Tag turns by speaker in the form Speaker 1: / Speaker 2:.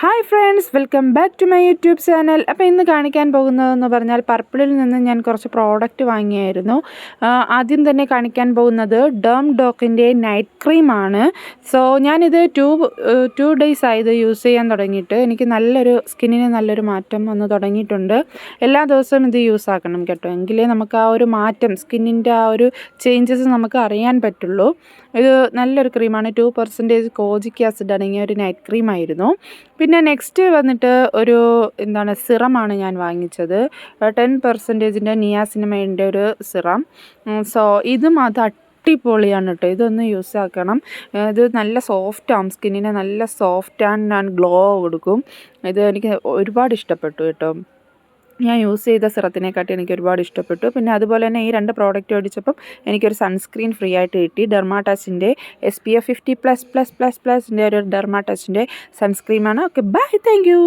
Speaker 1: Hi friends, welcome back to my YouTube channel. അപ്പോൾ ഇന്ന് കാണിക്കാൻ പോകുന്നതെന്ന് പറഞ്ഞാൽ പർപ്പിളിൽ നിന്ന് ഞാൻ കുറച്ച് പ്രോഡക്റ്റ് വാങ്ങിയായിരുന്നു. ആദ്യം തന്നെ കാണിക്കാൻ പോകുന്നത് ഡേം ഡോക്കിൻ്റെ നൈറ്റ് ക്രീമാണ്. സോ ഞാനിത് ടു ഡേയ്സ് ആയത് യൂസ് ചെയ്യാൻ തുടങ്ങിയിട്ട്. എനിക്ക് സ്കിന്നിന് നല്ലൊരു മാറ്റം വന്ന് തുടങ്ങിയിട്ടുണ്ട്. എല്ലാ ദിവസവും ഇത് യൂസ് ആക്കണം കേട്ടോ, എങ്കിലേ നമുക്ക് ആ ഒരു മാറ്റം, സ്കിന്നിൻ്റെ ആ ഒരു ചേഞ്ചസ് നമുക്ക് അറിയാൻ പറ്റുള്ളൂ. ഇത് നല്ലൊരു ക്രീമാണ്. 2% കോജിക് ആസിഡ് അടങ്ങിയ ഒരു നൈറ്റ് ക്രീമായിരുന്നു. പിന്നെ നെക്സ്റ്റ് വന്നിട്ട് ഒരു സിറമാണ് ഞാൻ വാങ്ങിച്ചത്. 10% നിയാസിനമൈഡിൻ്റെ ഒരു സിറം. സോ ഇതും അടിപൊളിയാണ് കേട്ടോ, ഇതൊന്ന് യൂസ് ആക്കണം. ഇത് നല്ല സോഫ്റ്റ് ആവും, സ്കിന്നിന് നല്ല സോഫ്റ്റ് ആൻഡ് ഗ്ലോ കൊടുക്കും. ഇത് എനിക്ക് ഒരുപാട് ഇഷ്ടപ്പെട്ടു കേട്ടോ. ഞാൻ യൂസ് ചെയ്ത സിറത്തിനെക്കാട്ടി എനിക്ക് ഒരുപാട് ഇഷ്ടപ്പെട്ടു. പിന്നെ അതുപോലെ തന്നെ ഈ 2 പ്രോഡക്റ്റ് മേടിച്ചപ്പം എനിക്കൊരു സൺസ്ക്രീൻ ഫ്രീ ആയിട്ട് കിട്ടി. ഡെർമാടച്ചിൻ്റെ SPF 50++++ൻ്റെ ഒരു ഡെർമാടച്ചിൻ്റെ സൺസ്ക്രീമാണ്. Okay, bye, thank U.